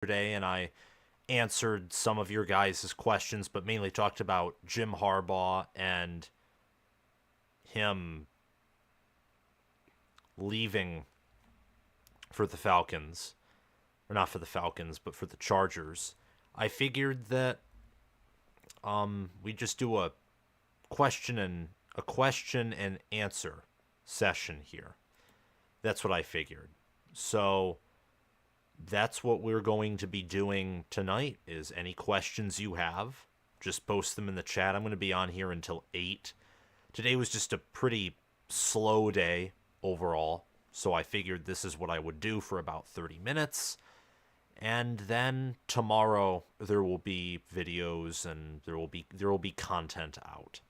yesterday, and I answered some of your guys' questions, but mainly talked about Jim Harbaugh and him leaving for the Falcons, or not for the Falcons, but for the Chargers. I figured that we just do a question and answer session here. That's what I figured. So that's what we're going to be doing tonight is any questions you have, just post them in the chat. I'm going to be on here until 8. Today was just a pretty slow day overall, so I figured this is what I would do for about 30 minutes. And then tomorrow there will be videos and there will be content out.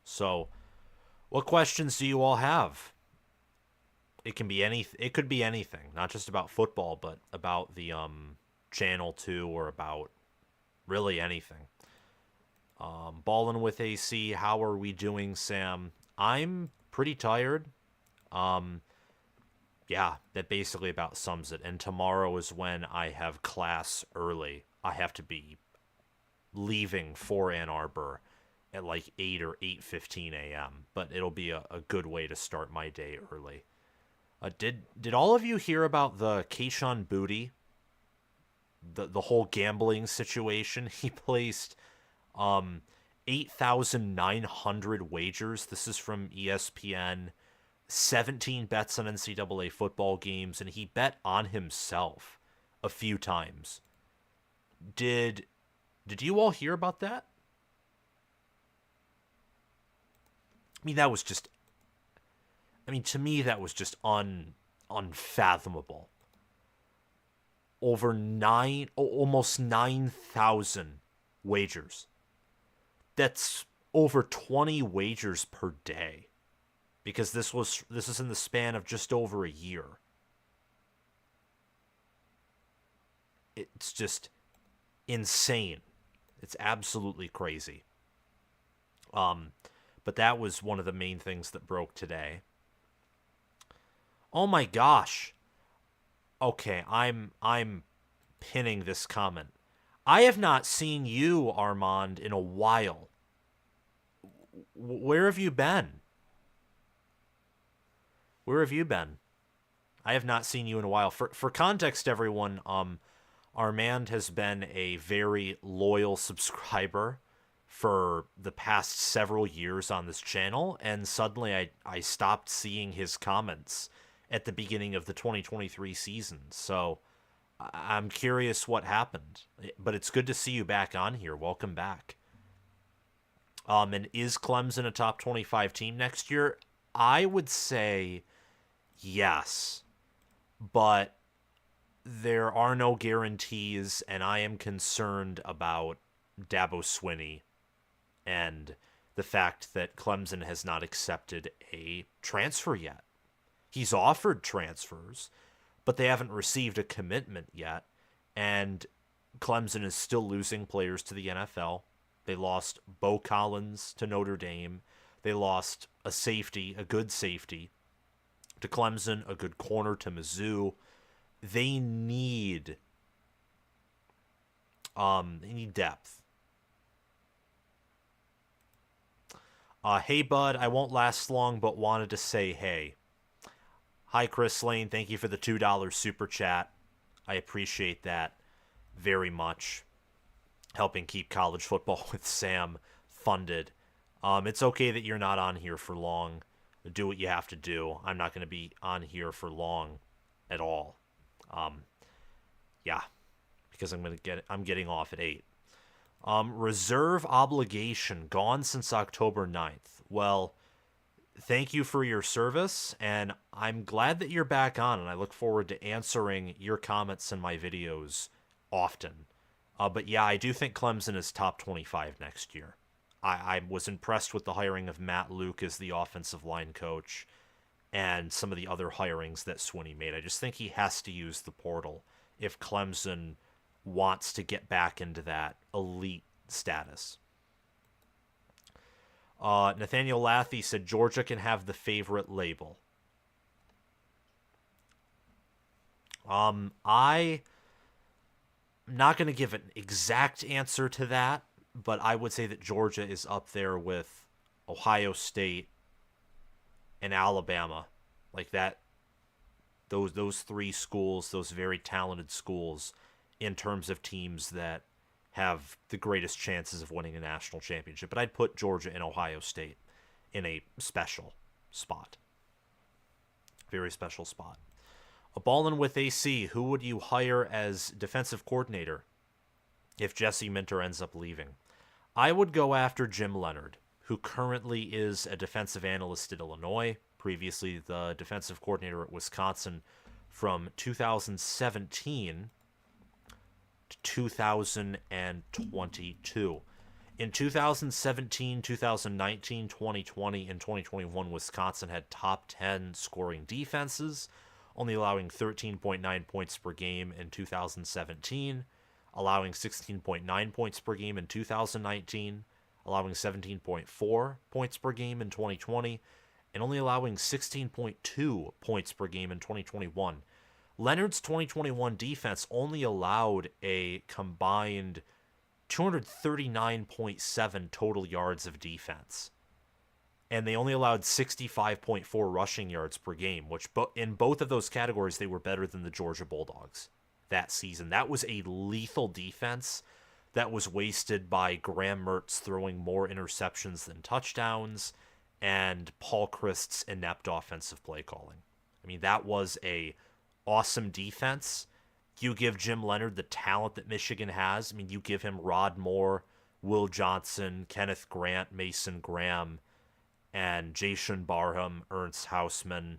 So what questions do you all have? It can be it could be anything, not just about football, but about the channel too, or about really anything. Ballin' with AC, how are we doing, Sam? I'm pretty tired. Um, yeah, that basically about sums it. And tomorrow is when I have class early. I have to be leaving for Ann Arbor at like 8 or 8:15 a.m. But it'll be a good way to start my day early. Did all of you hear about the Keishon Booty, the whole gambling situation? He placed 8,900 wagers. This is from ESPN. 17 bets on NCAA football games, and he bet on himself a few times. Did did you all hear about that? I mean, that was just. I mean, to me, that was just unfathomable. Over almost 9,000 wagers. That's over 20 wagers per day, because this is in the span of just over a year. It's just insane. It's absolutely crazy. Um, but that was one of the main things that broke today. Oh my gosh. Okay, I'm pinning this comment. I have not seen you, Armand, in a while. Where have you been? Where have you been? I have not seen you in a while. For context, everyone, Armand has been a very loyal subscriber for the past several years on this channel, and suddenly I stopped seeing his comments at the beginning of the 2023 season. So I'm curious what happened, but it's good to see you back on here. Welcome back. And is Clemson a top 25 team next year? I would say yes, but there are no guarantees, and I am concerned about Dabo Swinney and the fact that Clemson has not accepted a transfer yet. He's offered transfers, but they haven't received a commitment yet, and Clemson is still losing players to the NFL. They lost Bo Collins to Notre Dame. They lost a safety, a good safety, to Clemson, a good corner to Mizzou. They need depth. Hey bud, I won't last long, but wanted to say hey. Hi Chris Lane, thank you for the $2 super chat. I appreciate that very much. Helping keep college football with Sam funded. It's okay that you're not on here for long. Do what you have to do. I'm not going to be on here for long at all. Yeah, because I'm getting off at 8. Reserve obligation gone since October 9th. Well, thank you for your service, and I'm glad that you're back on, and I look forward to answering your comments in my videos often. But yeah, I do think Clemson is top 25 next year. I was impressed with the hiring of Matt Luke as the offensive line coach and some of the other hirings that Swinney made. I just think he has to use the portal if Clemson wants to get back into that elite status. Nathaniel Lathy said Georgia can have the favorite label. I'm not going to give an exact answer to that, but I would say that Georgia is up there with Ohio State and Alabama. Like that, those three schools, those very talented schools, in terms of teams that have the greatest chances of winning a national championship. But I'd put Georgia and Ohio State in a special spot. Very special spot. A Ballin' with AC, who would you hire as defensive coordinator if Jesse Minter ends up leaving? I would go after Jim Leonhard, who currently is a defensive analyst at Illinois, previously the defensive coordinator at Wisconsin from 2017 to 2022. In 2017, 2019, 2020, and 2021, Wisconsin had top 10 scoring defenses, only allowing 13.9 points per game in 2017, allowing 16.9 points per game in 2019, allowing 17.4 points per game in 2020, and only allowing 16.2 points per game in 2021. Leonhard's 2021 defense only allowed a combined 239.7 total yards of defense. And they only allowed 65.4 rushing yards per game, which in both of those categories, they were better than the Georgia Bulldogs that season. That was a lethal defense that was wasted by Graham Mertz throwing more interceptions than touchdowns and Paul Christ's inept offensive play calling. I mean, that was a awesome defense. You give Jim Leonhard the talent that Michigan has. I mean, you give him Rod Moore, Will Johnson, Kenneth Grant, Mason Graham, and Jason Barham, Ernst Hausman,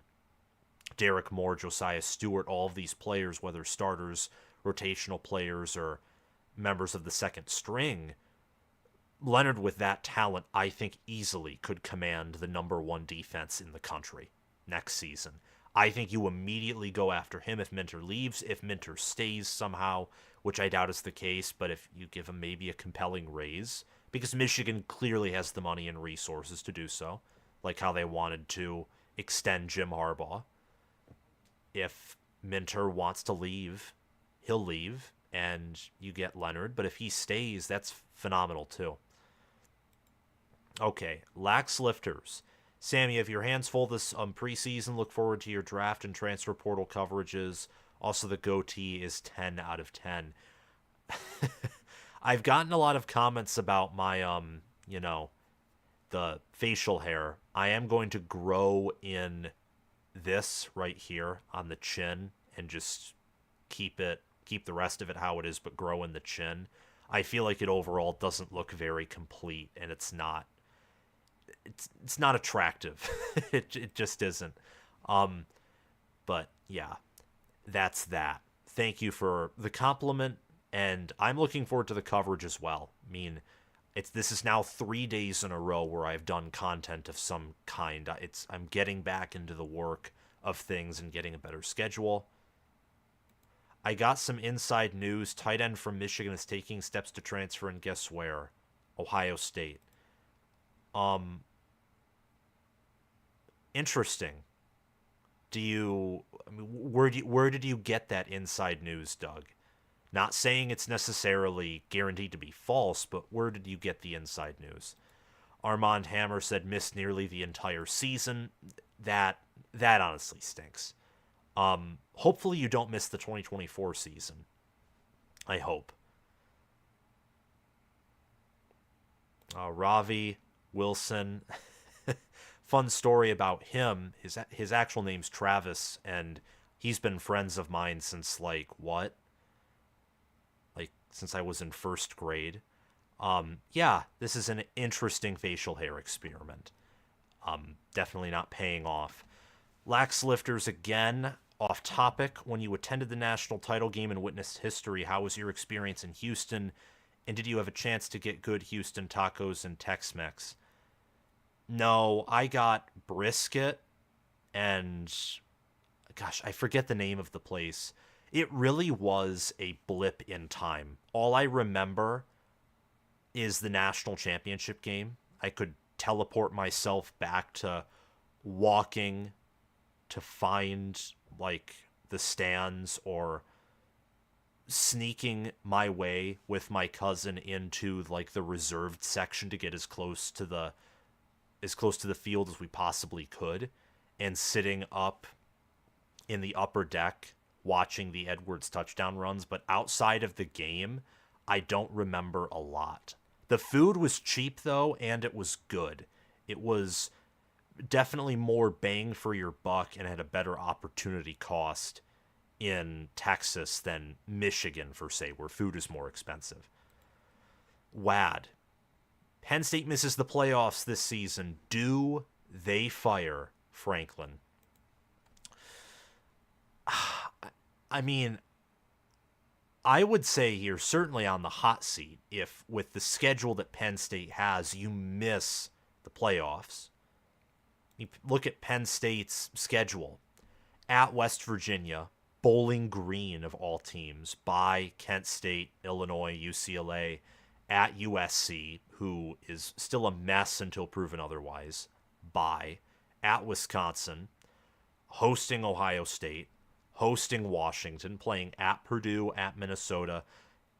Derek Moore, Josiah Stewart, all of these players, whether starters, rotational players, or members of the second string. Leonhard, with that talent, I think easily could command the number one defense in the country next season. I think you immediately go after him if Minter leaves. If Minter stays somehow, which I doubt is the case, but if you give him maybe a compelling raise, because Michigan clearly has the money and resources to do so, like how they wanted to extend Jim Harbaugh. If Minter wants to leave, he'll leave, and you get Leonhard. But if he stays, that's phenomenal too. Okay, Lax Lifters. Sammy, you have your hands full this preseason. Look forward to your draft and transfer portal coverages. Also, the goatee is 10 out of 10. I've gotten a lot of comments about my, the facial hair. I am going to grow in this right here on the chin and just keep the rest of it how it is, but grow in the chin. I feel like it overall doesn't look very complete, and it's not attractive. it just isn't. But yeah, that's that. Thank you for the compliment, and I'm looking forward to the coverage as well. I mean, this is now 3 days in a row where I've done content of some kind. I'm getting back into the work of things and getting a better schedule. I got some inside news. Tight end from Michigan is taking steps to transfer, and guess where? Ohio State. Interesting. Where did you get that inside news, Doug? Not saying it's necessarily guaranteed to be false, but where did you get the inside news? Armand Hammer said missed nearly the entire season. That honestly stinks. Hopefully you don't miss the 2024 season. I hope. Ravi Wilson. Fun story about him. His actual name's Travis, and he's been friends of mine since since I was in first grade. Yeah, this is an interesting facial hair experiment. Definitely not paying off. Lax Lifters again, off topic. When you attended the national title game and witnessed history, how was your experience in Houston? And did you have a chance to get good Houston tacos and Tex-Mex? No, I got brisket and, gosh, I forget the name of the place. It really was a blip in time. All I remember is the national championship game. I could teleport myself back to walking to find, the stands or sneaking my way with my cousin into like the reserved section to get as close to the field as we possibly could, and sitting up in the upper deck watching the Edwards touchdown runs. But outside of the game, I don't remember a lot. The food was cheap though, and it was good. It was definitely more bang for your buck and had a better opportunity cost in Texas than Michigan, for say, where food is more expensive. WAD. Penn State misses the playoffs this season. Do they fire Franklin? I mean, I would say you're certainly on the hot seat if, with the schedule that Penn State has, you miss the playoffs. You look at Penn State's schedule. At West Virginia, Bowling Green of all teams, by Kent State, Illinois, UCLA, at USC, who is still a mess until proven otherwise, by, at Wisconsin, hosting Ohio State, hosting Washington, playing at Purdue, at Minnesota,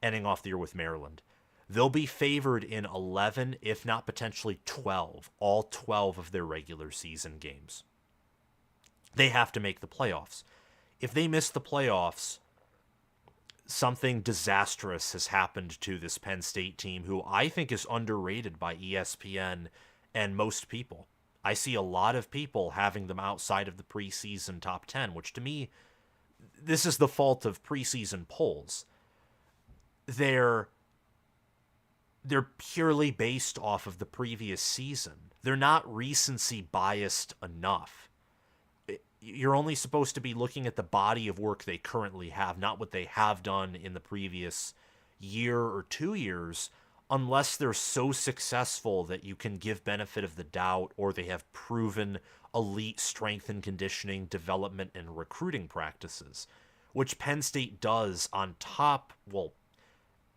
ending off the year with Maryland. They'll be favored in 11, if not potentially 12, all 12 of their regular season games. They have to make the playoffs. If they miss the playoffs, something disastrous has happened to this Penn State team, who I think is underrated by ESPN and most people. I see a lot of people having them outside of the preseason top 10, which to me, this is the fault of preseason polls. They're purely based off of the previous season. They're not recency biased enough. You're only supposed to be looking at the body of work they currently have, not what they have done in the previous year or 2 years, unless they're so successful that you can give benefit of the doubt, or they have proven elite strength and conditioning, development, and recruiting practices, which Penn State does on top, well,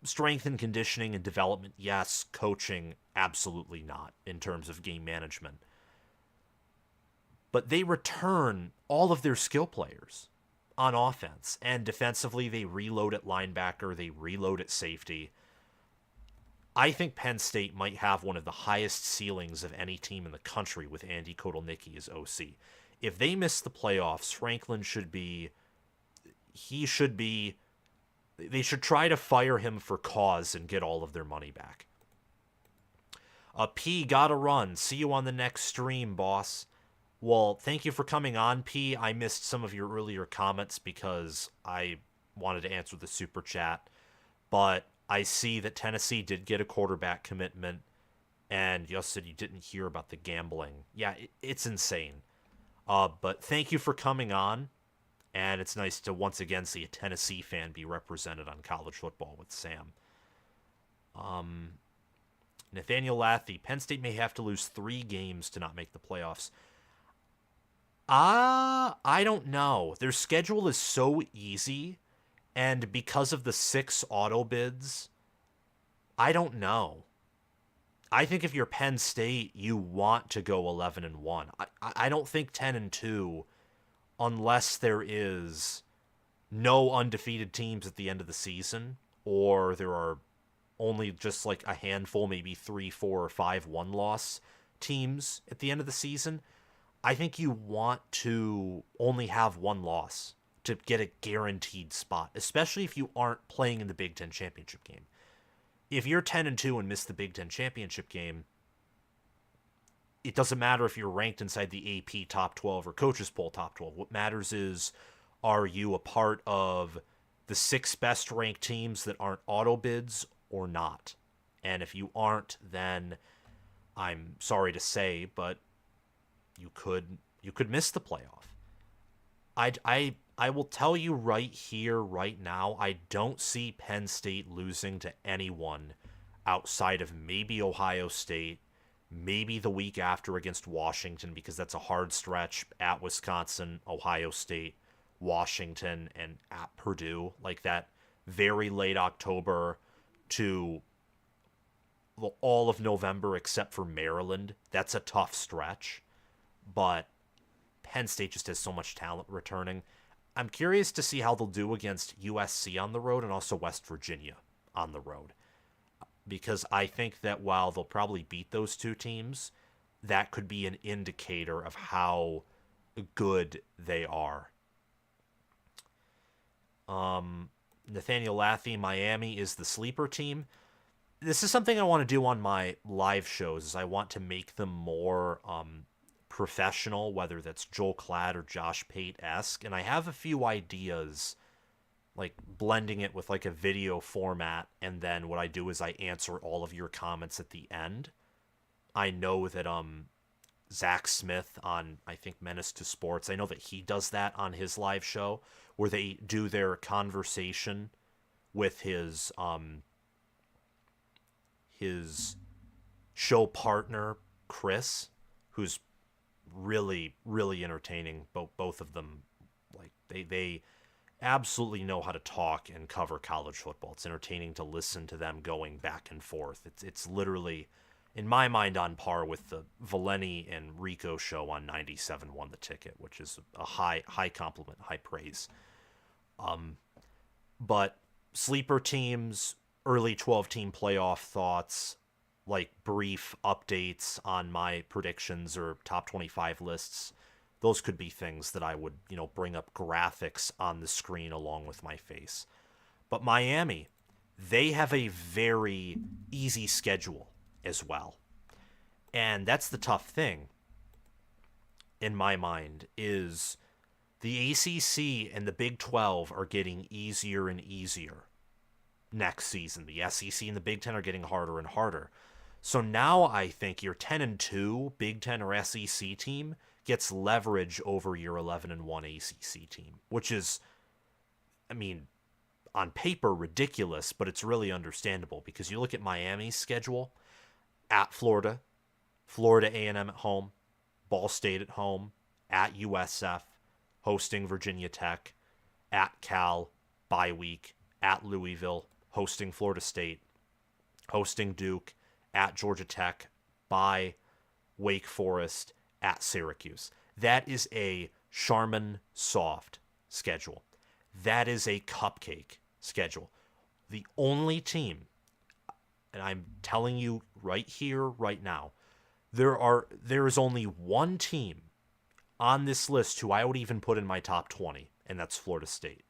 strength and conditioning and development, yes. Coaching, absolutely not, in terms of game management. But they return all of their skill players on offense. And defensively, they reload at linebacker, they reload at safety. I think Penn State might have one of the highest ceilings of any team in the country with Andy Kotelnicki as OC. If they miss the playoffs, Franklin they should try to fire him for cause and get all of their money back. P, gotta run. See you on the next stream, boss. Well, thank you for coming on, P. I missed some of your earlier comments because I wanted to answer the super chat. But I see that Tennessee did get a quarterback commitment, and you also said you didn't hear about the gambling. Yeah, it's insane. But thank you for coming on, and it's nice to once again see a Tennessee fan be represented on College Football with Sam. Nathaniel Lathy, Penn State may have to lose 3 games to not make the playoffs. I don't know. Their schedule is so easy, and because of the 6 auto bids, I don't know. I think if you're Penn State, you want to go 11-1. I don't think 10-2, unless there is no undefeated teams at the end of the season, or there are only just like a handful, maybe 3, 4, or 5 one-loss teams at the end of the season. I think you want to only have 1 loss to get a guaranteed spot, especially if you aren't playing in the Big Ten championship game. If you're 10-2 and miss the Big Ten championship game, it doesn't matter if you're ranked inside the AP top 12 or Coaches Poll top 12. What matters is, are you a part of the 6 best ranked teams that aren't auto bids or not? And if you aren't, then I'm sorry to say, but you could miss the playoff. I will tell you right here, right now, I don't see Penn State losing to anyone outside of maybe Ohio State, maybe the week after against Washington, because that's a hard stretch at Wisconsin, Ohio State, Washington, and at Purdue, like that very late October to all of November except for Maryland. That's a tough stretch. But Penn State just has so much talent returning. I'm curious to see how they'll do against USC on the road and also West Virginia on the road. Because I think that while they'll probably beat those two teams, that could be an indicator of how good they are. Nathaniel Lathey, Miami is the sleeper team. This is something I want to do on my live shows. Is I want to make them more professional, whether that's Joel Klatt or Josh Pate-esque. And I have a few ideas, like blending it with like a video format. And then what I do is I answer all of your comments at the end. I know that Zach Smith on, I think, Menace to Sports, I know that he does that on his live show where they do their conversation with his show partner Chris, who's really really entertaining. Both of them, like they absolutely know how to talk and cover college football. It's entertaining to listen to them going back and forth. It's literally, in my mind, on par with the Valeni and Rico show on 97 Won the Ticket, which is a high compliment, high praise. But sleeper teams, early 12 team playoff thoughts, like brief updates on my predictions or top 25 lists, those could be things that I would, bring up graphics on the screen along with my face. But Miami, they have a very easy schedule as well. And that's the tough thing in my mind is the ACC and the Big 12 are getting easier and easier next season. The SEC and the Big 10 are getting harder and harder. So now I think your 10-2 Big 10 or SEC team gets leverage over your 11-1 ACC team, which is, I mean, on paper ridiculous, but it's really understandable because you look at Miami's schedule at Florida, Florida A&M at home, Ball State at home, at USF, hosting Virginia Tech, at Cal, bye week, at Louisville, hosting Florida State, hosting Duke, at Georgia Tech, bye Wake Forest, at Syracuse. That is a Charmin soft schedule. That is a cupcake schedule. The only team, and I'm telling you right here, right now, there is only one team on this list who I would even put in my top 20, and that's Florida State.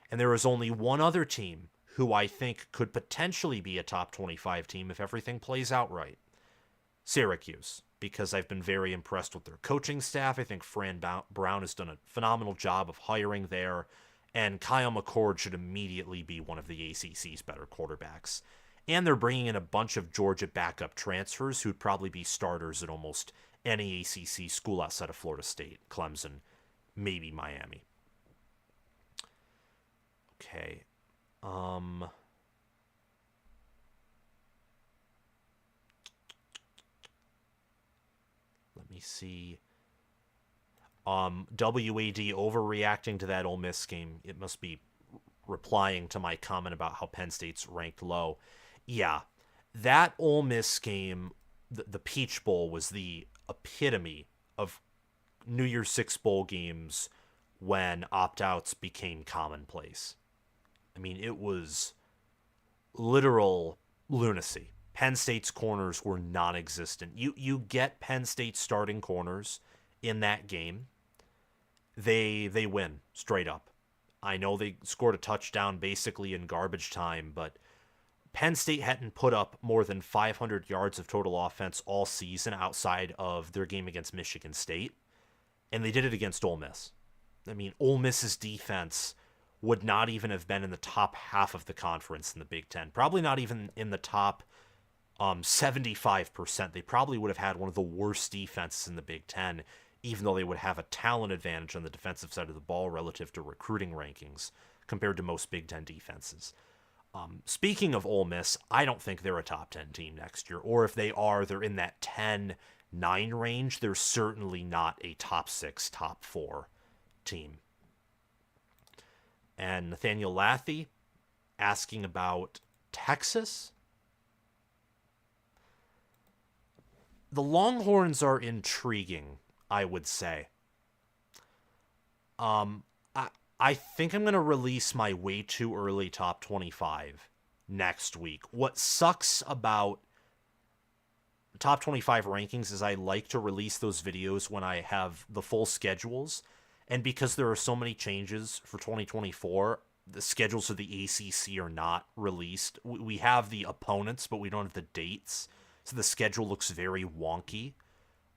And there is only one other team who I think could potentially be a top 25 team if everything plays out right. Syracuse, because I've been very impressed with their coaching staff. I think Fran Brown has done a phenomenal job of hiring there, and Kyle McCord should immediately be one of the ACC's better quarterbacks. And they're bringing in a bunch of Georgia backup transfers who'd probably be starters at almost any ACC school outside of Florida State, Clemson, maybe Miami. Okay. Let me see. WAD overreacting to that Ole Miss game. It must be replying to my comment about how Penn State's ranked low. Yeah, that Ole Miss game, the Peach Bowl, was the epitome of New Year's Six bowl games when opt-outs became commonplace. I mean, it was literal lunacy. Penn State's corners were non-existent. You get Penn State starting corners in that game, they win straight up. I know they scored a touchdown basically in garbage time, but Penn State hadn't put up more than 500 yards of total offense all season outside of their game against Michigan State, and they did it against Ole Miss. I mean, Ole Miss's defense would not even have been in the top half of the conference in the Big Ten. Probably not even in the top 75%. They probably would have had one of the worst defenses in the Big Ten, even though they would have a talent advantage on the defensive side of the ball relative to recruiting rankings compared to most Big Ten defenses. Speaking of Ole Miss, I don't think they're a top 10 team next year, or if they are, they're in that 10-9 range. They're certainly not a top 6, top 4 team. And Nathaniel Lathey asking about Texas. The Longhorns are intriguing, I would say. I think I'm going to release my way too early top 25 next week. What sucks about top 25 rankings is I like to release those videos when I have the full schedules. And because there are so many changes for 2024, the schedules of the ACC are not released. We have the opponents, but we don't have the dates. So the schedule looks very wonky.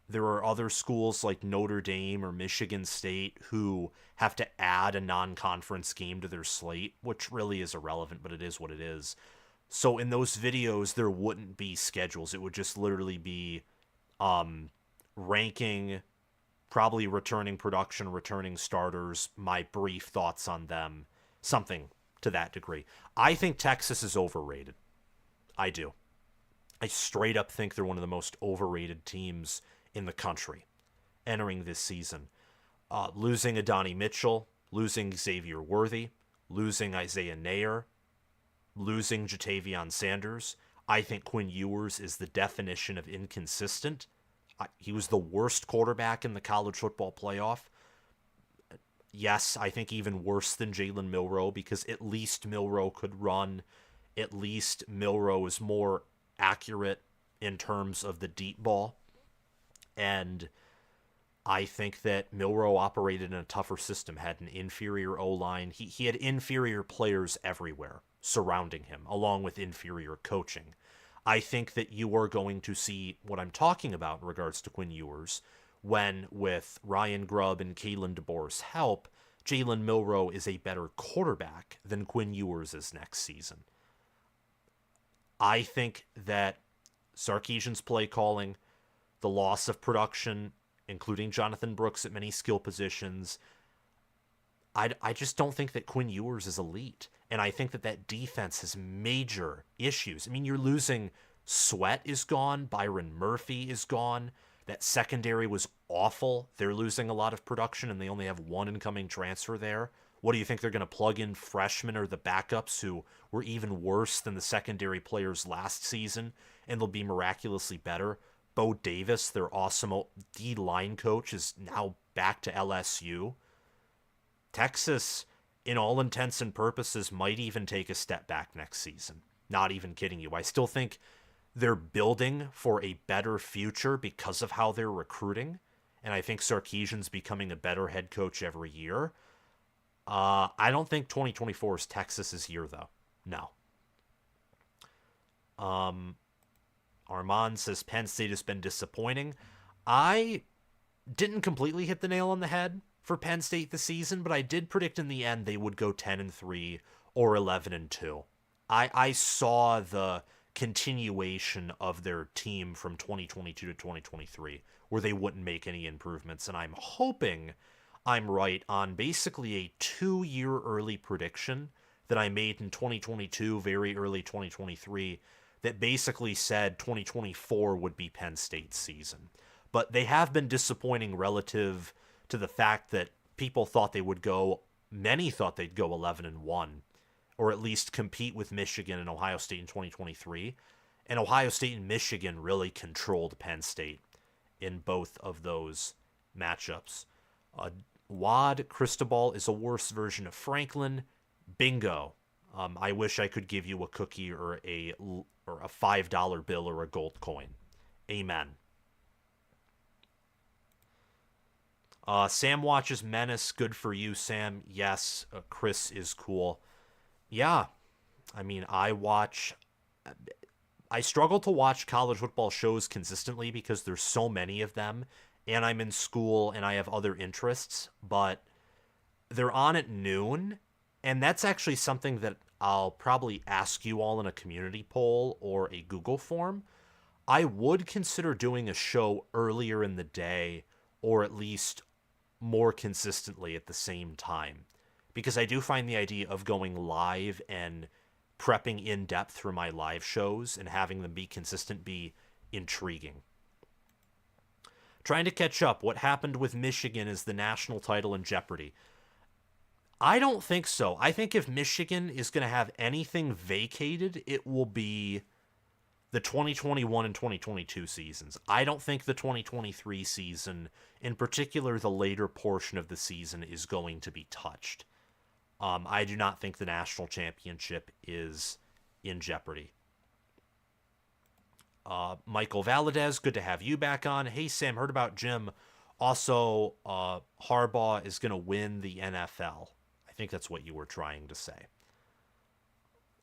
There are other schools like Notre Dame or Michigan State who have to add a non-conference game to their slate, which really is irrelevant, but it is what it is. So in those videos, there wouldn't be schedules. It would just literally be ranking, probably returning production, returning starters, my brief thoughts on them, something to that degree. I think Texas is overrated. I do. I straight up think they're one of the most overrated teams in the country entering this season. Losing Adonai Mitchell, losing Xavier Worthy, losing Isaiah Neyor, losing Jatavion Sanders. I think Quinn Ewers is the definition of inconsistent. He was the worst quarterback in the college football playoff. Yes, I think even worse than Jalen Milroe, because at least Milroe could run. At least Milroe is more accurate in terms of the deep ball. And I think that Milroe operated in a tougher system, had an inferior O-line. He had inferior players everywhere surrounding him, along with inferior coaching. I think that you are going to see what I'm talking about in regards to Quinn Ewers when, with Ryan Grubb and Kalen DeBoer's help, Jalen Milroe is a better quarterback than Quinn Ewers is next season. I think that Sarkisian's play calling, the loss of production, including Jonathan Brooks at many skill positions, I just don't think that Quinn Ewers is elite. And I think that that defense has major issues. I mean, you're losing Sweat is gone. Byron Murphy is gone. That secondary was awful. They're losing a lot of production, and they only have one incoming transfer there. What do you think they're going to plug in freshmen or the backups who were even worse than the secondary players last season, and they'll be miraculously better? Bo Davis, their awesome D-line coach, is now back to LSU. Texas, in all intents and purposes, might even take a step back next season. Not even kidding you. I still think they're building for a better future because of how they're recruiting, and I think Sarkisian's becoming a better head coach every year. I don't think 2024 is Texas's year, though. No. Armand says Penn State has been disappointing. I didn't completely hit the nail on the head for Penn State this season, but I did predict in the end they would go 10-3 or 11-2. I saw the continuation of their team from 2022 to 2023, where they wouldn't make any improvements, and I'm hoping I'm right on basically a 2-year early prediction that I made in 2022, very early 2023, that basically said 2024 would be Penn State's season. But they have been disappointing relative to the fact that people thought they would go, many thought they'd go 11-1, or at least compete with Michigan and Ohio State in 2023. And Ohio State and Michigan really controlled Penn State in both of those matchups. Wad Cristobal is a worse version of Franklin. Bingo. I wish I could give you a cookie or a $5 bill or a gold coin. Amen. Sam watches Menace. Good for you, Sam. Yes, Chris is cool. Yeah, I mean, I struggle to watch college football shows consistently because there's so many of them, and I'm in school and I have other interests, but they're on at noon, and that's actually something that I'll probably ask you all in a community poll or a Google form. I would consider doing a show earlier in the day, or at least more consistently at the same time, because I do find the idea of going live and prepping in depth for my live shows and having them be consistent be intriguing. Trying to catch up. What happened with Michigan is the national title in jeopardy. I don't think so. I think if Michigan is going to have anything vacated, it will be the 2021 and 2022 seasons. I don't think the 2023 season, in particular the later portion of the season, is going to be touched. I do not think the national championship is in jeopardy. Michael Valadez, good to have you back on. Hey, Sam, heard about Jim. Also, Harbaugh is going to win the NFL. I think that's what you were trying to say.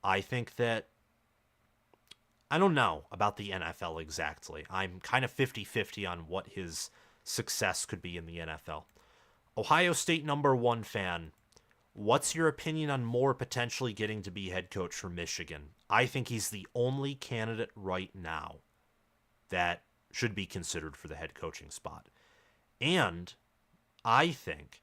I think that I don't know about the NFL exactly. I'm kind of 50-50 on what his success could be in the NFL. Ohio State #1 fan, what's your opinion on Moore potentially getting to be head coach for Michigan? I think he's the only candidate right now that should be considered for the head coaching spot. And I think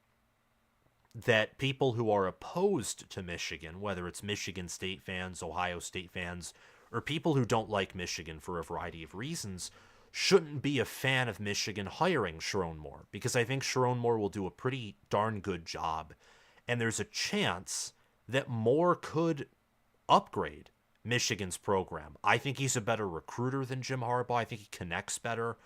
that people who are opposed to Michigan, whether it's Michigan State fans, Ohio State fans, or people who don't like Michigan for a variety of reasons, shouldn't be a fan of Michigan hiring Sharon Moore, because I think Sharon Moore will do a pretty darn good job. And there's a chance that Moore could upgrade Michigan's program. I think he's a better recruiter than Jim Harbaugh. I think he connects better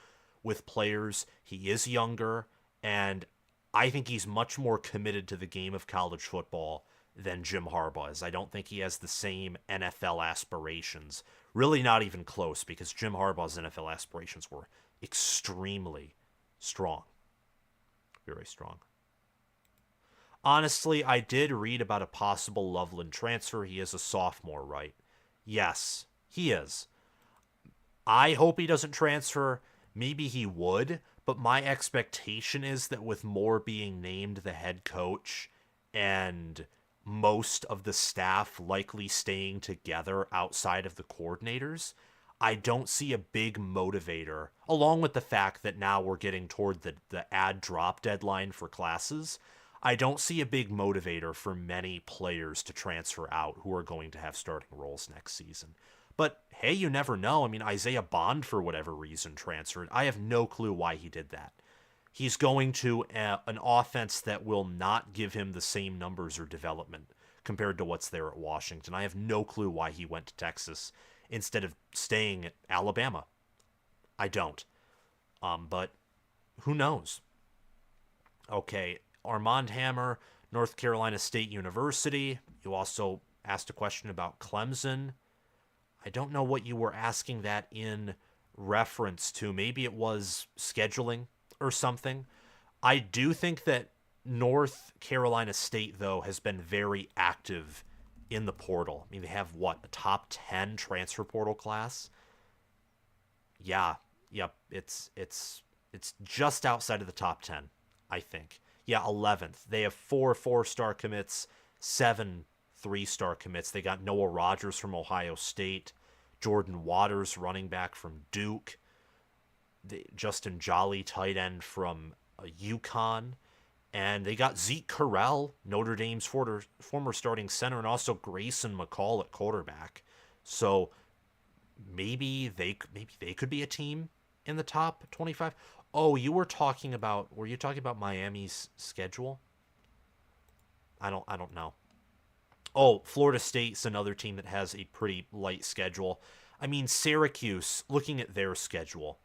with players. He is younger, and I think he's much more committed to the game of college football than Jim Harbaugh is. I don't think he has the same NFL aspirations. Really not even close, because Jim Harbaugh's NFL aspirations were extremely strong. Very strong. Honestly, I did read about a possible Loveland transfer. He is a sophomore, right? Yes, he is. I hope he doesn't transfer. Maybe he would, but my expectation is that with Moore being named the head coach and most of the staff likely staying together outside of the coordinators, I don't see a big motivator, along with the fact that now we're getting toward the add drop deadline for classes. I don't see a big motivator for many players to transfer out who are going to have starting roles next season. But hey, you never know. I mean, Isaiah Bond, for whatever reason, transferred. I have no clue why he did that. He's going to an offense that will not give him the same numbers or development compared to what's there at Washington. I have no clue why he went to Texas instead of staying at Alabama. I don't. But who knows? Okay, Armand Hammer, North Carolina State University. You also asked a question about Clemson. I don't know what you were asking that in reference to. Maybe it was scheduling or something. I do think that North Carolina State, though, has been very active in the portal. I mean, they have, what, a top 10 transfer portal class? Yeah, yep, it's just outside of the top 10, I think. Yeah, 11th. They have 4 4-star commits, 7 3-star commits. They got Noah Rogers from Ohio State, Jordan Waters, running back from Duke, Justin Jolly, tight end from UConn, and they got Zeke Correll, Notre Dame's former starting center, and also Grayson McCall at quarterback. So maybe they could be a team in the top 25. Oh, were you talking about Miami's schedule? I don't know. Oh, Florida State's another team that has a pretty light schedule. I mean, Syracuse, looking at their schedule,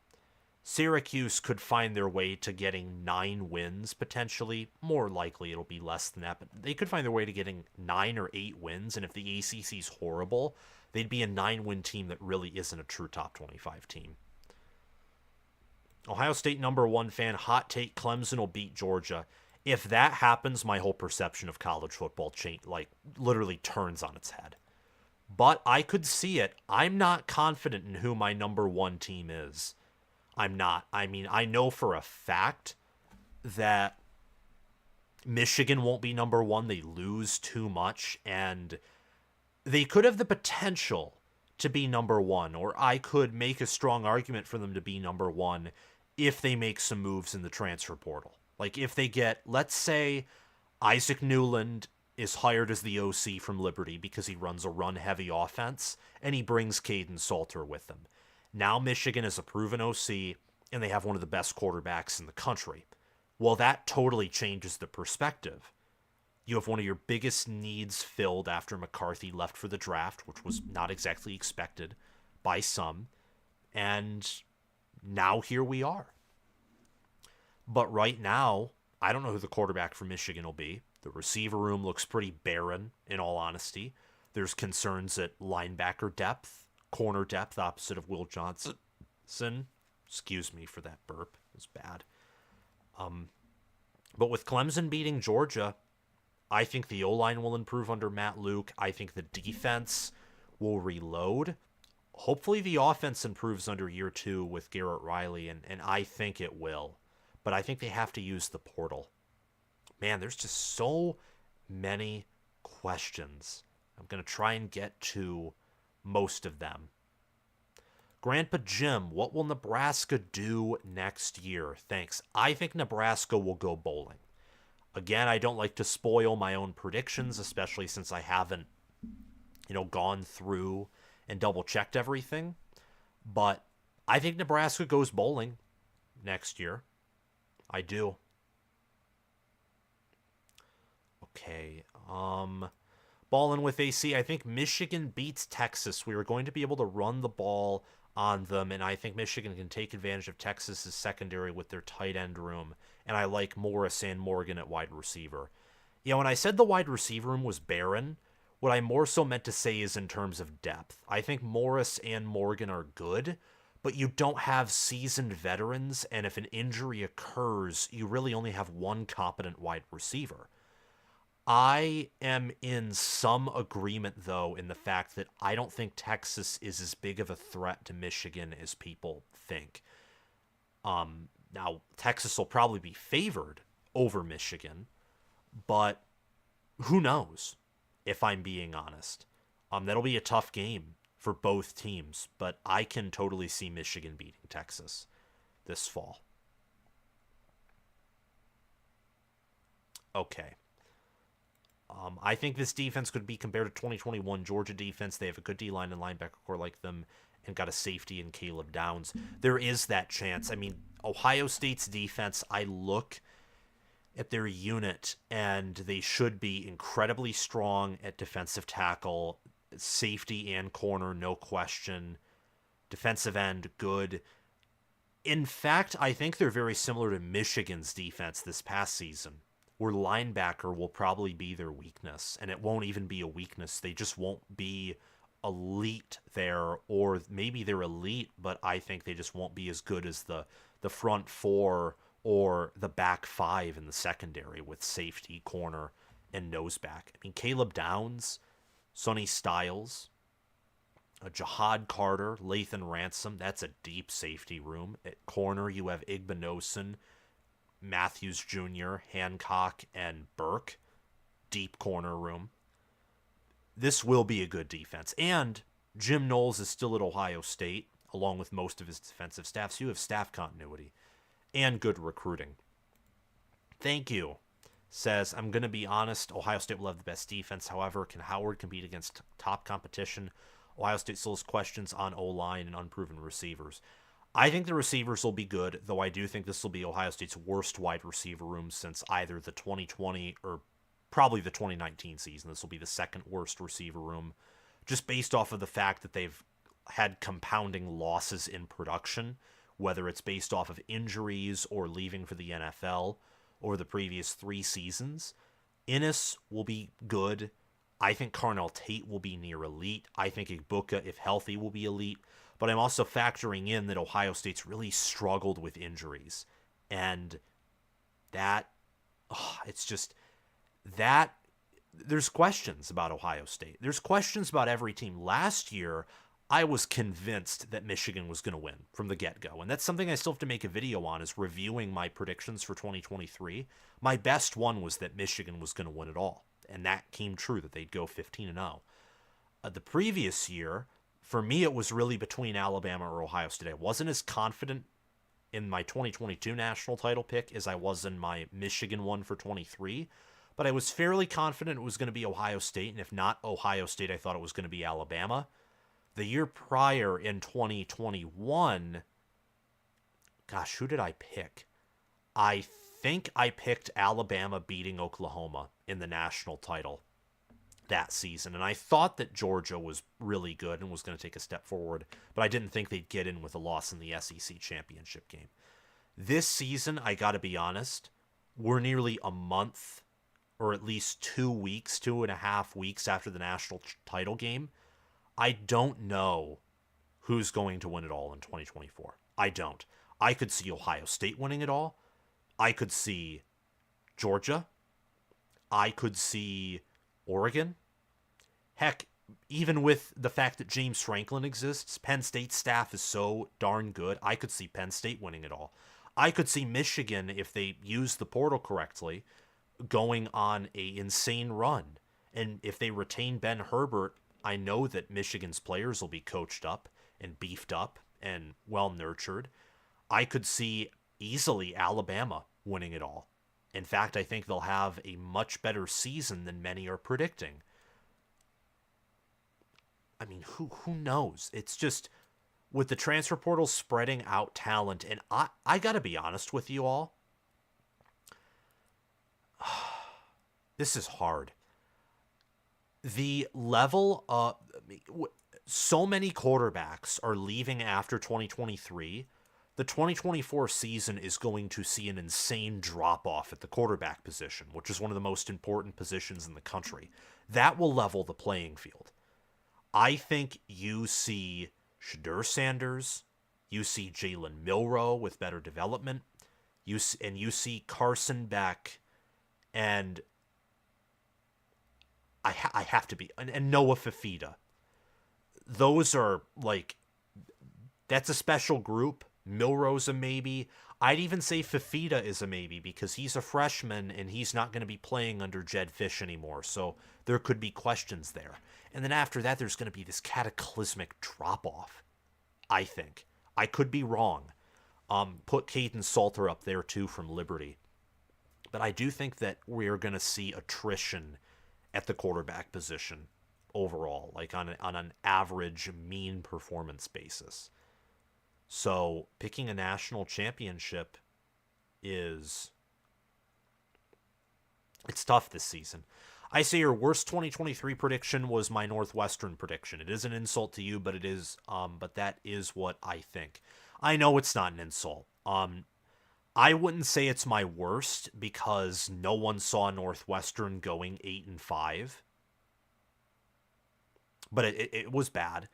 Syracuse could find their way to getting 9 wins, potentially. More likely it'll be less than that, but they could find their way to getting 9 or 8 wins, and if the ACC's horrible, they'd be a 9-win team that really isn't a true top 25 team. Ohio State #1 fan, hot take, Clemson will beat Georgia. If that happens, my whole perception of college football literally turns on its head. But I could see it. I'm not confident in who my #1 team is. I'm not. I mean, I know for a fact that Michigan won't be #1. They lose too much, and they could have the potential to be #1, or I could make a strong argument for them to be #1 if they make some moves in the transfer portal. Like if they get, let's say, Isaac Newland is hired as the OC from Liberty because he runs a run-heavy offense, and he brings Caden Salter with him. Now Michigan is a proven OC, and they have one of the best quarterbacks in the country. Well, that totally changes the perspective. You have one of your biggest needs filled after McCarthy left for the draft, which was not exactly expected by some, and now here we are. But right now, I don't know who the quarterback for Michigan will be. The receiver room looks pretty barren, in all honesty. There's concerns at linebacker depth, corner depth, opposite of Will Johnson. Excuse me for that burp. It was bad. But with Clemson beating Georgia, I think the O-line will improve under Matt Luke. I think the defense will reload. Hopefully the offense improves under year 2 with Garrett Riley, and I think it will. But I think they have to use the portal. Man, there's just so many questions. I'm going to try and get to most of them. Grandpa Jim, what will Nebraska do next year? Thanks. I think Nebraska will go bowling. Again, I don't like to spoil my own predictions, especially since I haven't, gone through and double-checked everything. But I think Nebraska goes bowling next year. I do. Okay. Ballin' with AC. I think Michigan beats Texas. We are going to be able to run the ball on them, and I think Michigan can take advantage of Texas's secondary with their tight end room. And I like Morris and Morgan at wide receiver. When I said the wide receiver room was barren, what I more so meant to say is in terms of depth. I think Morris and Morgan are good, but you don't have seasoned veterans, and if an injury occurs, you really only have one competent wide receiver. I am in some agreement, though, in the fact that I don't think Texas is as big of a threat to Michigan as people think. Now, Texas will probably be favored over Michigan, but who knows, if I'm being honest. That'll be a tough game for both teams, but I can totally see Michigan beating Texas this fall. Okay. I think this defense could be compared to 2021 Georgia defense. They have a good D-line and linebacker core like them and got a safety in Caleb Downs. There is that chance. I mean, Ohio State's defense, I look at their unit, and they should be incredibly strong at defensive tackle, safety and corner, no question. Defensive end, good. In fact, I think they're very similar to Michigan's defense this past season, where linebacker will probably be their weakness, and it won't even be a weakness. They just won't be elite there, or maybe they're elite, but I think they just won't be as good as the front four or the back five in the secondary with safety, corner, and noseback. I mean, Caleb Downs, Sonny Styles, Jihad Carter, Lathan Ransom, that's a deep safety room. At corner, you have Igbinosun, Matthews Jr., Hancock, and Burke. Deep corner room. This will be a good defense. And Jim Knowles is still at Ohio State, along with most of his defensive staff, so you have staff continuity and good recruiting. Thank you. Says, I'm going to be honest, Ohio State will have the best defense. However, can Howard compete against top competition? Ohio State still has questions on O-line and unproven receivers. I think the receivers will be good, though I do think this will be Ohio State's worst wide receiver room since either the 2020 or probably the 2019 season. This will be the second worst receiver room, just based off of the fact that they've had compounding losses in production, whether it's based off of injuries or leaving for the NFL over the previous 3 seasons. Innis will be good. I think Carnell Tate will be near elite. I think Igbuka, if healthy, will be elite. But I'm also factoring in that Ohio State's really struggled with injuries. And that, it's just, that, there's questions about Ohio State. There's questions about every team. Last year, I was convinced that Michigan was going to win from the get-go. And that's something I still have to make a video on, is reviewing my predictions for 2023. My best one was that Michigan was going to win it all. And that came true, that they'd go 15-0. The previous year, for me, it was really between Alabama or Ohio State. I wasn't as confident in my 2022 national title pick as I was in my Michigan one for 23. But I was fairly confident it was going to be Ohio State. And if not Ohio State, I thought it was going to be Alabama. The year prior, in 2021, gosh, who did I pick? I think I picked Alabama beating Oklahoma in the national title that season. And I thought that Georgia was really good and was going to take a step forward, but I didn't think they'd get in with a loss in the SEC championship game. This season, I got to be honest, we're nearly a month or at least 2 weeks, 2.5 weeks after the national title game, I don't know who's going to win it all in 2024. I don't. I could see Ohio State winning it all. I could see Georgia. I could see Oregon. Heck, even with the fact that James Franklin exists, Penn State's staff is so darn good, I could see Penn State winning it all. I could see Michigan, if they use the portal correctly, going on a insane run. And if they retain Ben Herbert, I know that Michigan's players will be coached up and beefed up and well nurtured. I could see easily Alabama winning it all. In fact, I think they'll have a much better season than many are predicting. I mean, who knows? It's just with the transfer portal spreading out talent, and I gotta be honest with you all. This is hard. The level of so many quarterbacks are leaving after 2023. The 2024 season is going to see an insane drop off at the quarterback position, which is one of the most important positions in the country. That will level the playing field. I think you see Shedeur Sanders, you see Jalen Milroe with better development, you see Carson Beck, and I have to be, and Noah Fifita. Those are like, that's a special group. Milroe's a maybe. I'd even say Fifita is a maybe because he's a freshman and he's not going to be playing under Jedd Fisch anymore. So there could be questions there. And then after that, there's going to be this cataclysmic drop-off, I think. I could be wrong. Put Caden Salter up there, too, from Liberty. But I do think that we're going to see attrition at the quarterback position overall, like on an average mean performance basis. So picking a national championship it's tough this season. I say your worst 2023 prediction was my Northwestern prediction. It is an insult to you, but it is but that is what I think. I know it's not an insult. I wouldn't say it's my worst because no one saw Northwestern going 8-5. But it was bad.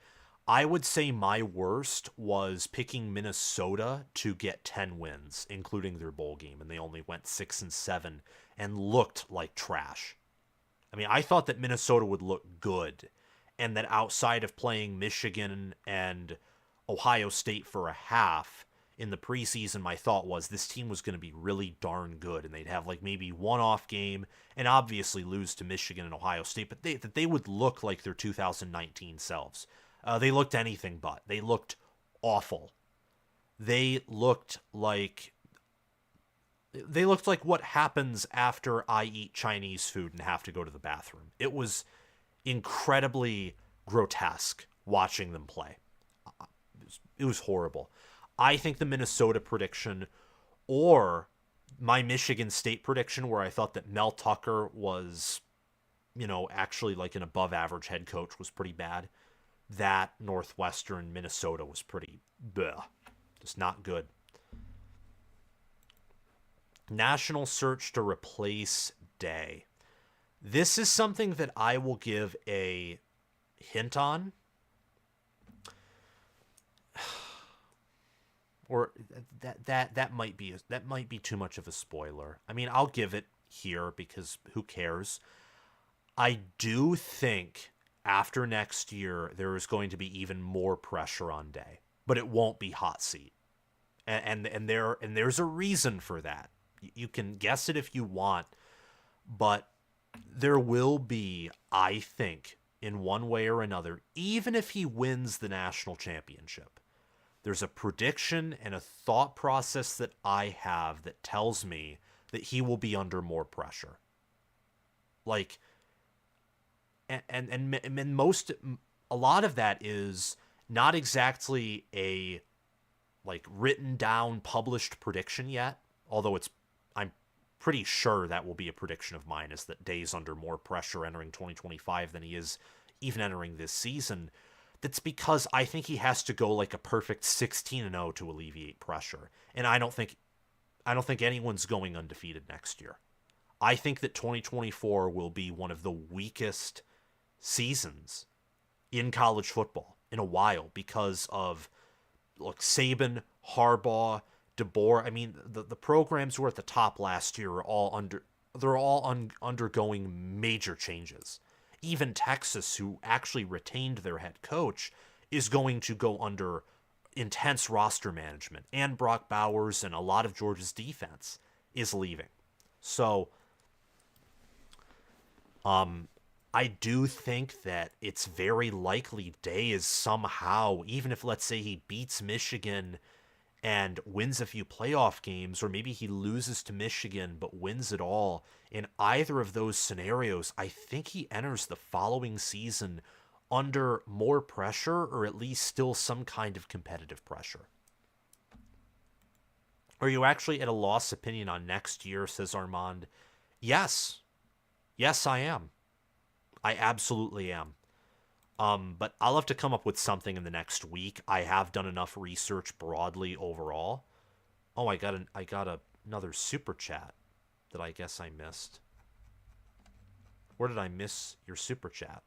I would say my worst was picking Minnesota to get 10 wins, including their bowl game, and they only went 6-7 and looked like trash. I mean, I thought that Minnesota would look good, and that outside of playing Michigan and Ohio State for a half in the preseason, my thought was this team was going to be really darn good, and they'd have like maybe one off game and obviously lose to Michigan and Ohio State, but they would look like their 2019 selves. They looked anything but. They looked awful. They looked like what happens after I eat Chinese food and have to go to the bathroom. It was incredibly grotesque watching them play. It was horrible. I think the Minnesota prediction or my Michigan State prediction, where I thought that Mel Tucker was, actually like an above average head coach, was pretty bad. That Northwestern Minnesota was pretty bleh, just not good. National search to replace Day. This is something that I will give a hint on. Or that might be too much of a spoiler. I mean, I'll give it here because who cares? I do think after next year there is going to be even more pressure on Day, but it won't be hot seat. And there's a reason for that. You can guess it if you want, but there will be, I think, in one way or another, even if he wins the national championship, there's a prediction and a thought process that I have that tells me that he will be under more pressure. Like, and a lot of that is not exactly a like written down published prediction yet, although I'm pretty sure that will be a prediction of mine, is that Day's under more pressure entering 2025 than he is even entering this season. That's because I think he has to go like a perfect 16-0 to alleviate pressure. And I don't think anyone's going undefeated next year. I think that 2024 will be one of the weakest seasons in college football in a while because of, look, Saban, Harbaugh, DeBoer. I mean, the programs who were at the top last year are all undergoing major changes. Even Texas, who actually retained their head coach, is going to go under intense roster management. And Brock Bowers and a lot of Georgia's defense is leaving. So, I do think that it's very likely Day is somehow, even if let's say he beats Michigan and wins a few playoff games, or maybe he loses to Michigan but wins it all, in either of those scenarios, I think he enters the following season under more pressure, or at least still some kind of competitive pressure. Are you actually at a loss opinion on next year, says Armand? Yes. Yes, I am. I absolutely am. But I'll have to come up with something in the next week. I have done enough research broadly overall. Oh, I got another super chat that I guess I missed. Where did I miss your super chat?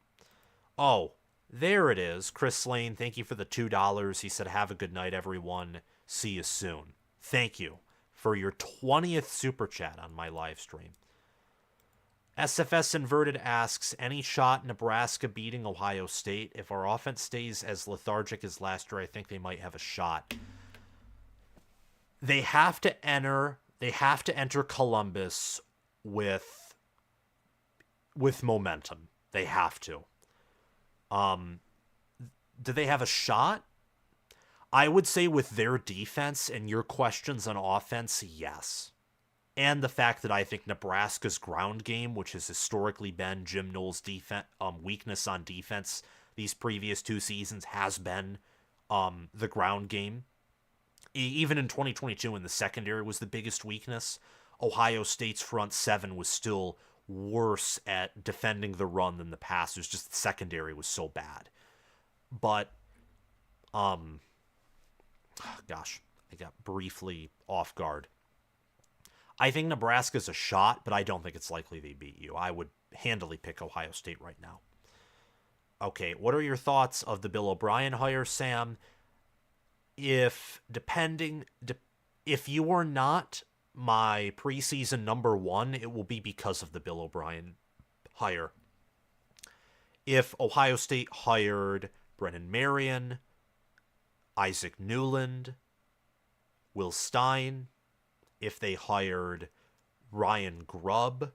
Oh, there it is. Chris Lane, thank you for the $2. He said, have a good night, everyone. See you soon. Thank you for your 20th super chat on my live stream. SFS Inverted asks, any shot Nebraska beating Ohio State? If our offense stays as lethargic as last year, I think they might have a shot. They have to enter Columbus with momentum. They have to. Do they have a shot? I would say with their defense and your questions on offense, yes. And the fact that I think Nebraska's ground game, which has historically been Jim Knowles' weakness on defense these previous two seasons, has been the ground game. Even in 2022, when the secondary was the biggest weakness, Ohio State's front seven was still worse at defending the run than the pass. It was just the secondary was so bad. But, gosh, I got briefly off guard. I think Nebraska's a shot, but I don't think it's likely they beat you. I would handily pick Ohio State right now. Okay, what are your thoughts of the Bill O'Brien hire, Sam? If you are not my preseason number one, it will be because of the Bill O'Brien hire. If Ohio State hired Brennan Marion, Isaac Newland, Will Stein, if they hired Ryan Grubb,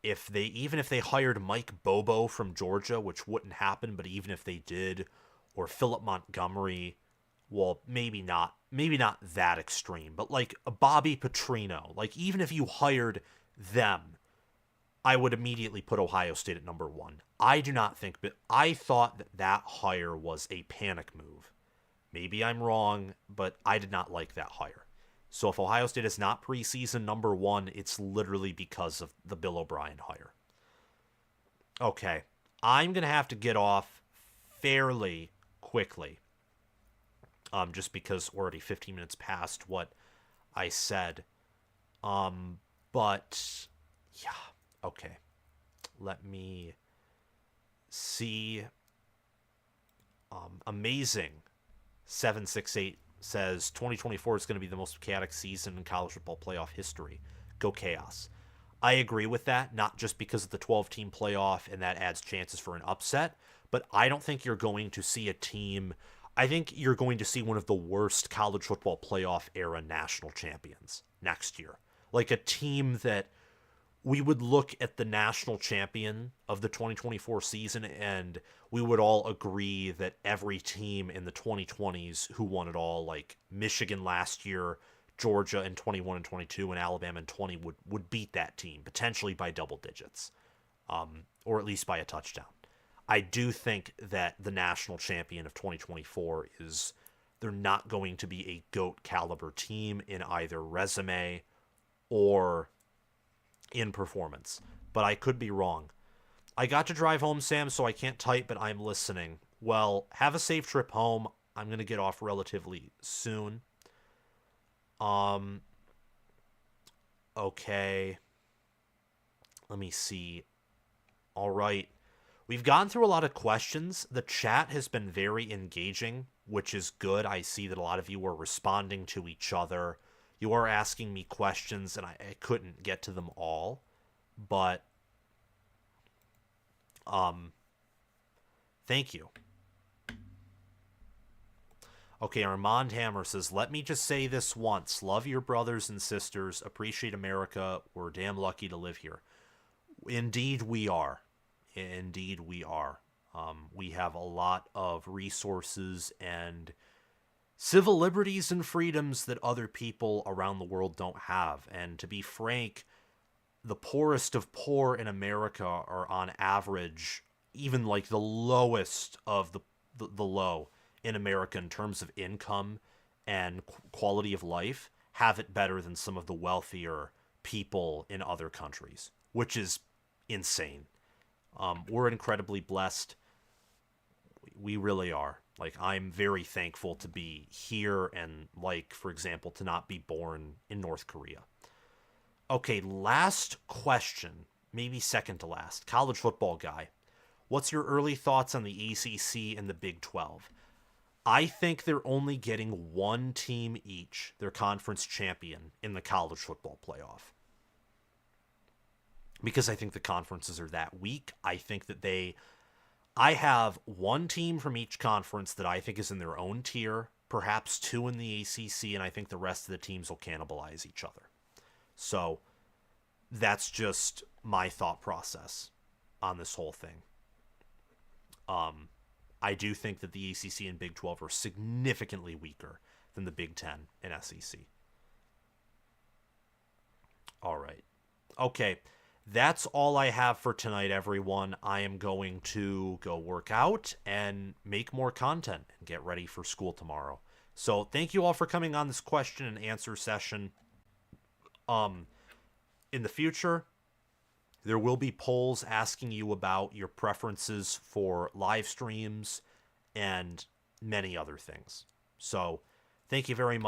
if they hired Mike Bobo from Georgia, which wouldn't happen, but even if they did, or Philip Montgomery, well, maybe not that extreme, but like a Bobby Petrino, like even if you hired them, I would immediately put Ohio State at number one. I do not think, but I thought that hire was a panic move. Maybe I'm wrong, but I did not like that hire. So if Ohio State is not preseason number one, it's literally because of the Bill O'Brien hire. Okay, I'm going to have to get off fairly quickly, just because we're already 15 minutes past what I said. But, yeah, okay. Let me see. Amazing 768 says 2024 is going to be the most chaotic season in college football playoff history. Go Chaos. I agree with that, not just because of the 12-team playoff and that adds chances for an upset, but I don't think you're going to see a team. I think you're going to see one of the worst college football playoff era national champions next year. Like a team that we would look at the national champion of the 2024 season and we would all agree that every team in the 2020s who won it all, like Michigan last year, Georgia in 21 and 22, and Alabama in 20 would beat that team, potentially by double digits, or at least by a touchdown. I do think that the national champion of 2024 they're not going to be a GOAT caliber team in either resume or in performance, but I could be wrong. I got to drive home, Sam, so I can't type, but I'm listening. Well, have a safe trip home. I'm going to get off relatively soon. Okay. Let me see. All right. We've gone through a lot of questions. The chat has been very engaging, which is good. I see that a lot of you are responding to each other. You are asking me questions, and I couldn't get to them all. But, um, thank you. Okay, Armand Hammer says, let me just say this once. Love your brothers and sisters. Appreciate America. We're damn lucky to live here. Indeed, we are. Indeed, we are. We have a lot of resources and civil liberties and freedoms that other people around the world don't have. And to be frank, the poorest of poor in America are on average, even like the lowest of the low in America in terms of income and quality of life, have it better than some of the wealthier people in other countries, which is insane. We're incredibly blessed. We really are. Like, I'm very thankful to be here and, like, for example, to not be born in North Korea. Okay, last question, maybe second to last. College football guy. What's your early thoughts on the ACC and the Big 12? I think they're only getting one team each, their conference champion, in the college football playoff. Because I think the conferences are that weak. I have one team from each conference that I think is in their own tier, perhaps two in the ACC, and I think the rest of the teams will cannibalize each other. So that's just my thought process on this whole thing. I do think that the ACC and Big 12 are significantly weaker than the Big 10 and SEC. All right. Okay. That's all I have for tonight, everyone. I am going to go work out and make more content and get ready for school tomorrow. So thank you all for coming on this question and answer session. In the future, there will be polls asking you about your preferences for live streams and many other things. So thank you very much.